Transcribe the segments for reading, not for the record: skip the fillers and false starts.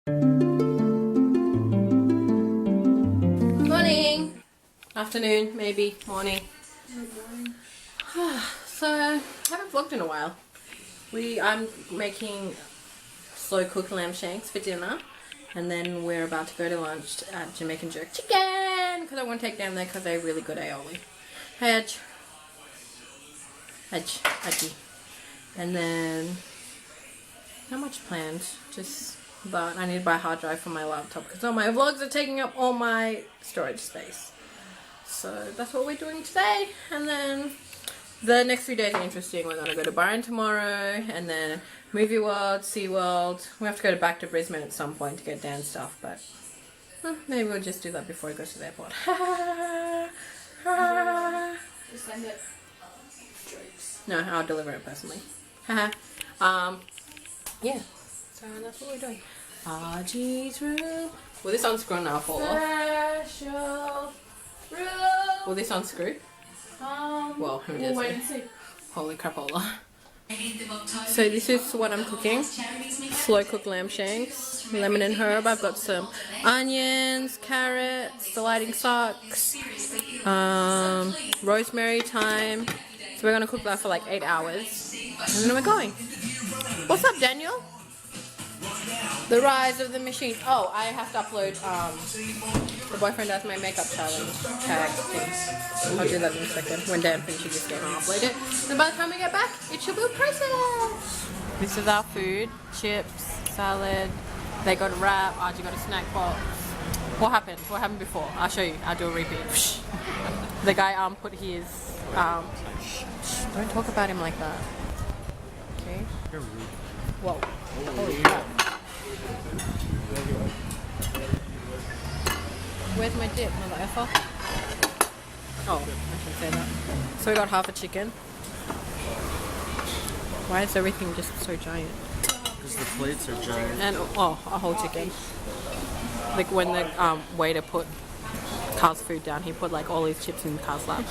Morning, afternoon, maybe morning. So I haven't vlogged in a while. I'm making slow cooked lamb shanks for dinner, and then we're about to go to lunch at Jamaican jerk chicken because I want to take them there because they're really good aioli. Hey, Edgy. And then not much planned, but I need to buy a hard drive for my laptop because all my vlogs are taking up all my storage space. So that's what we're doing today. And then the next 3 days are interesting. We're going to go to Byron tomorrow, and then Movie World, Sea World. We have to go back to Brisbane at some point to get Dan's stuff, but maybe we'll just do that before he goes to the airport. Just send it. Jokes. No, I'll deliver it personally. Yeah. So that's what we're doing. RG's room. Will this unscrew now fall off? Special room. Will this unscrew? Well, who knows? We'll wait and see. Holy crapola. So this is what I'm cooking. Slow cooked lamb shanks, lemon and herb. I've got some onions, carrots, delighting socks, rosemary, thyme. So we're going to cook that for like 8 hours. And then we're going. What's up, Daniel? The rise of the machine. Oh, I have to upload the boyfriend does my makeup challenge tag thing. I'll do that in a second. When Dan finishes this game, I'll upload it. And by the time we get back, it should be a process. This is our food. Chips, salad. They got a wrap. Archie got a snack box. What happened? What happened before? I'll show you. I'll do a repeat. The guy put his don't talk about him like that. Okay. Whoa. Holy crap. Where's my dip, mother effer? Oh, I should say that. So we got half a chicken. Why is everything just so giant? Because the plates are giant. And a whole chicken. Like when the waiter put Carl's food down, he put like all his chips in Carl's lap.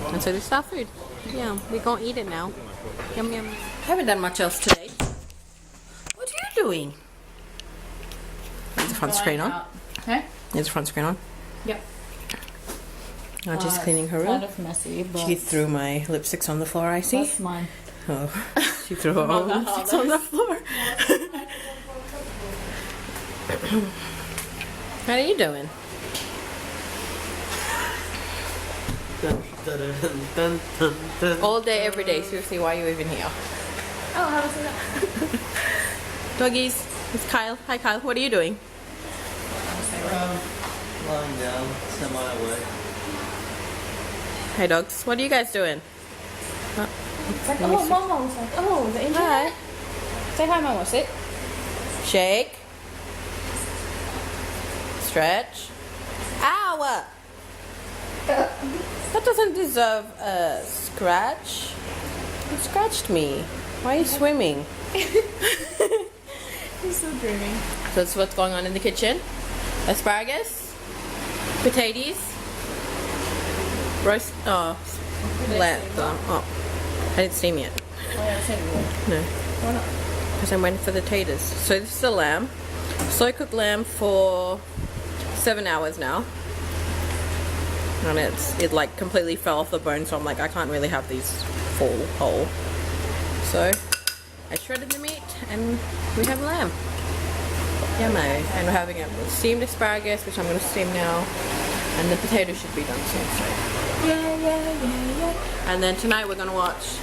And so this is our food. Yeah, we're gonna eat it now. Yum yum. Haven't done much else today. What are you doing? Is the front screen on? Okay. Is the front screen on? Yep. I'm just cleaning her room. Kind of messy, but She threw my lipsticks on the floor, I see. that's mine. Oh, she threw her own lipsticks on the floor. How are you doing? All day, every day. Seriously, why are you even here? Oh, how was that? Doggies, it's Kyle. Hi, Kyle. What are you doing? Lying down, semi-awake. Hey, dogs. What are you guys doing? It's like, oh, Mama was like, oh, the internet. Hi. Say hi, Mama. Sit. Shake. Stretch. Ow! That doesn't deserve a scratch. You scratched me. Why are you swimming? He's so dreaming. So that's what's going on in the kitchen. Asparagus, potatoes, roast, lamb. Oh, I didn't steam yet. Oh, yeah, I said you would. No, Why not? because I'm waiting for the taters. So this is the lamb. Slow cooked lamb for 7 hours now. And it like completely fell off the bone, so I'm like, I can't really have these full whole. So I shredded the meat and we have lamb. Yummo. And we're having it with steamed asparagus, which I'm going to steam now. And the potatoes should be done soon. So yeah. And then tonight we're going to watch,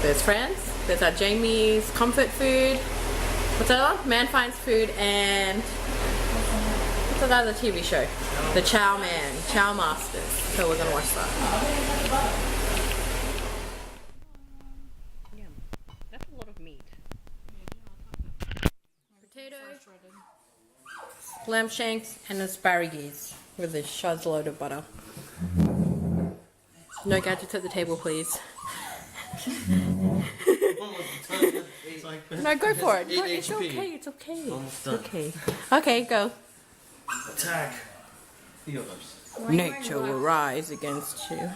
there's Friends, there's our Jamie's comfort food. What's that one? Man Finds Food, and what's that other TV show? The Chow Masters. So we're going to watch that. That's a lot of meat. Potato, lamb shanks, and asparagus with a shuz load of butter. No gadgets at the table, please. No, go for it. It's okay. It's okay. It's okay. Okay, go. Attack. Nature will rise against you.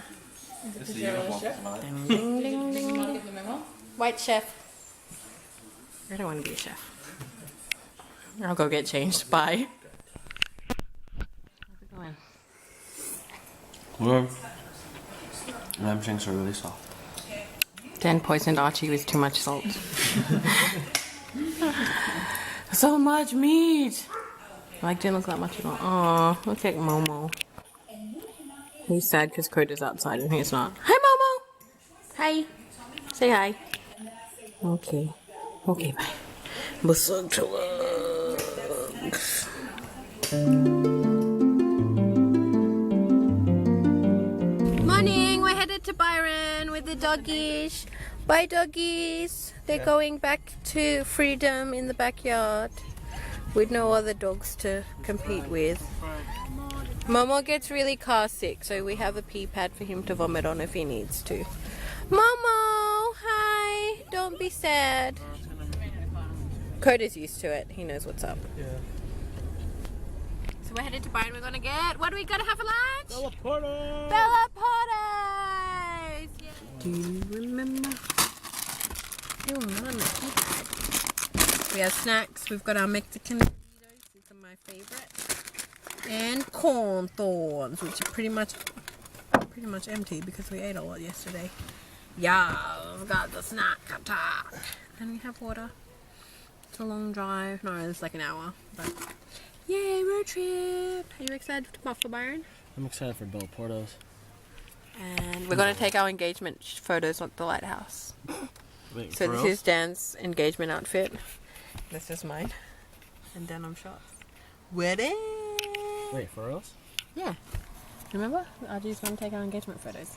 Ding, ding, ding, ding. White chef. I don't want to be a chef. I'll go get changed. Bye. How's it going? Well, lamb shanks are really soft. Dan poisoned Archie with too much salt. So much meat! Like, didn't look that much at all. Aw, look at Momo. He's sad because Coda's outside and he's not. Hi, Momo! Hi. Say hi. Okay. Okay, bye. Busog tulog. Morning! We're headed to Byron with the doggies. Bye, doggies. They're going back to freedom in the backyard with no other dogs to compete with. Momo gets really car sick, so we have a pee pad for him to vomit on if he needs to. Momo! Hi! Don't be sad. Coda's used to it. He knows what's up. Yeah. So we're headed to Byron. We're gonna get... What are we gonna have for lunch? Bella Porta! Bella Portas! Yeah. Do you remember? We have snacks. We've got our Mexican burritos. These are my favorite. And corn thorns, which are pretty much empty because we ate a lot yesterday. Yeah, we've got the snack attack. And we have water. It's a long drive. No, it's like an hour. But yay, road trip! Are you excited for Byron? I'm excited for Bella Portas. And we're going to take our engagement photos at the lighthouse. Wait, So for this real? is Dan's engagement outfit. This is mine. And denim shorts. Wedding! Wait, for us? Yeah. Remember? RG's going to take our engagement photos.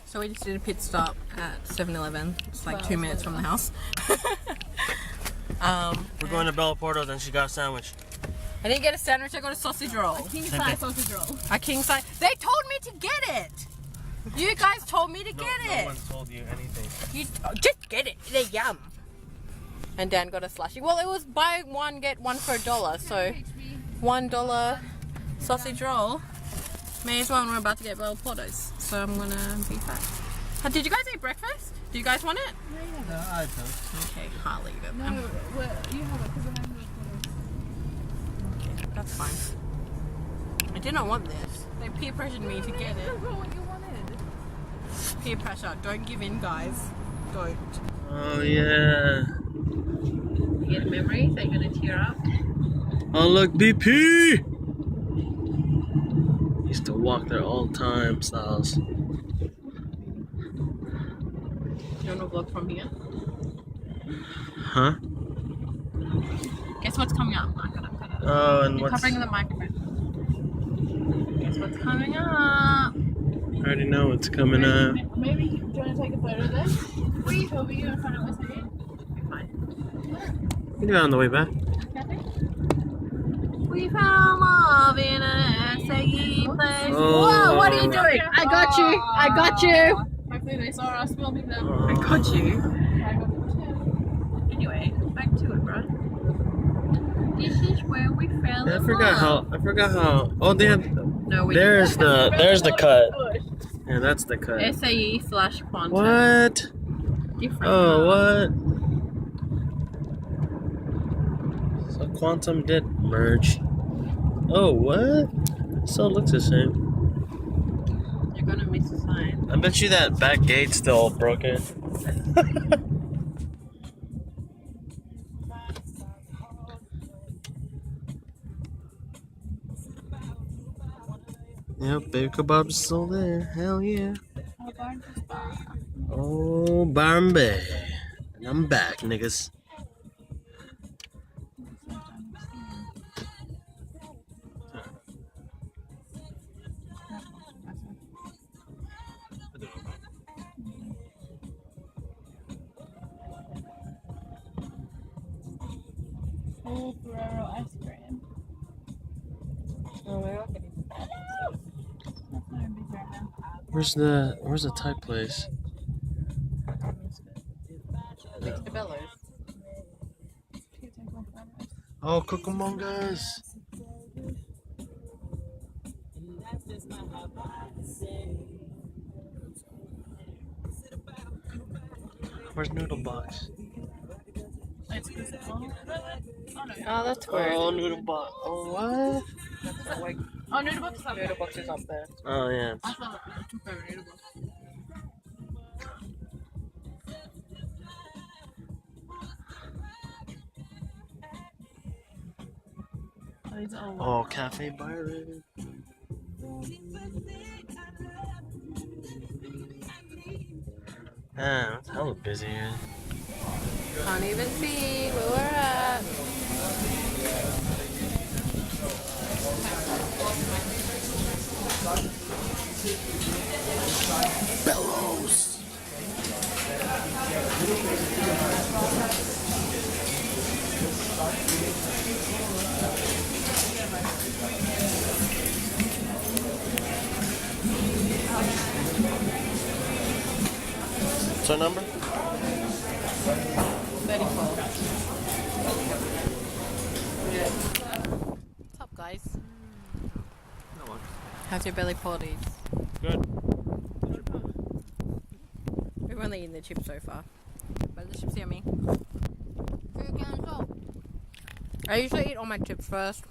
So we just did a pit stop at 7-Eleven. It's like 2 minutes from the house. We're going to Bella Porta, and she got a sandwich. I didn't get a sandwich, I got a sausage roll. King size sausage roll. A king size. They told me to get it! You guys told me to get No it! one told you anything. You just get it. They're yum. And Dan got a slushy. Well, it was buy one get one for $1, so $1 sausage roll. May as well. And we're about to get Bella Portas, so I'm gonna be fat. Did you guys eat breakfast? Do you guys want it? No, I don't. Okay, I'll leave it. No, you have it because I have Okay, that's fine. I did not want this. They peer pressured me to get it. what you wanted. Peer pressure. Don't give in, guys. Don't. Oh, yeah. You get memories? They're gonna tear up. Oh, look, BP! Used to walk there all the time, Styles. Do you want to vlog from here? Huh? Guess what's coming up? I'm gonna cut it. Oh, and You're what's... covering the microphone. Guess what's coming up? I already know what's coming up. Maybe do you want to take a photo then? We over you in front of us here. You got on the way back. We found love in a SAE place. Oh. Whoa, what are you doing? I got you. I got you. Hopefully they saw us filming them. I got you. I got them Anyway, back to it, bro. This is where we fell I in forgot love. how. Oh, they have. No, we There's the cut. Yeah, that's the cut. SAE/Quantum. What? Different. Oh, what? So Quantum did merge. Oh, what? Still looks the same. You're gonna miss a sign. I bet you that back gate's still broken. Yep, baby kebab's still there. Hell yeah. Oh, Byron Bay. And I'm back, niggas. Full Ferrero ice cream. Oh my god. That's not a big right now. Where's the Thai place? Next to Bellows. Oh, Cucamongas. Where's Noodle Box? It's oh, Oh, that's great. Oh, noodle box. Oh, what? Oh, noodle box is up there. Noodle box is up there. Oh, yeah. I thought I took over noodle box. Oh, Cafe Byron. Man, it's hella busy here. Can't even see where we're at. Bellows. What's our number? 34. What's up, guys? Not much. How's your belly parties? Good. We've only eaten the chips so far, but the chips are yummy. I usually eat all my chips first,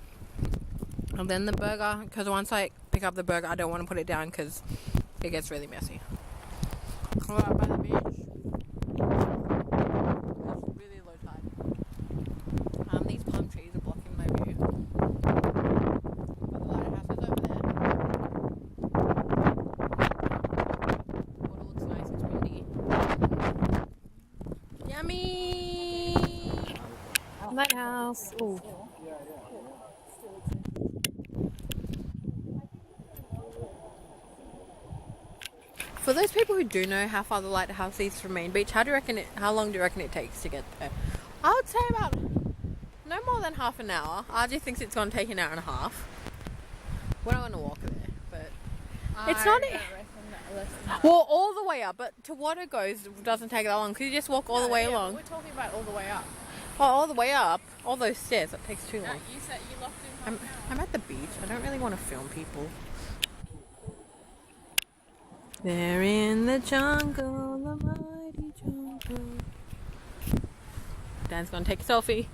and then the burger, because once I pick up the burger, I don't want to put it down because it gets really messy. We're out by the beach. It's really low tide. These palm trees are blocking my view. But the lighthouse is over there. Water looks nice, it's windy. Yummy! Lighthouse. Ooh. For those people who do know how far the lighthouse is from Main Beach, how long do you reckon it takes to get there? I would say about no more than half an hour. RJ thinks it's going to take an hour and a half. We're not going to walk there, but it's not. Well, all the way up, but to what it goes doesn't take that long because you just walk all the way along. We're talking about all the way up. Oh, all the way up, all those stairs. That takes too long. You said you locked in. I'm at the beach. I don't really want to film people. They're in the jungle, the mighty jungle. Dan's gonna take a selfie.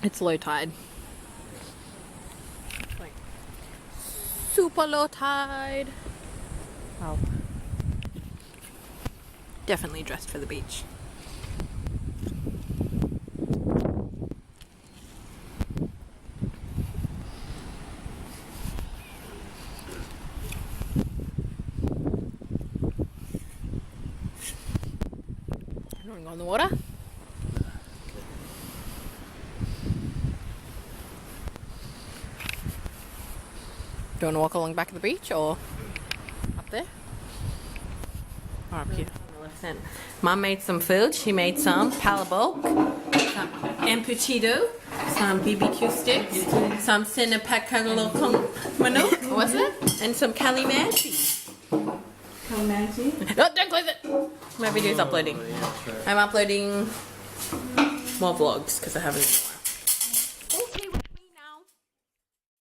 It's low tide. Like super low tide. Wow. Definitely dressed for the beach. You want to go in the water? Do you want to walk along the back of the beach or up there? Or up here? Mom made some food. She made some palabok, some embutido, some BBQ sticks, some sinapacalo con manok. What's it? And some calimansi. Calimansi? No, don't close it! My video's uploading. I'm uploading more vlogs because I haven't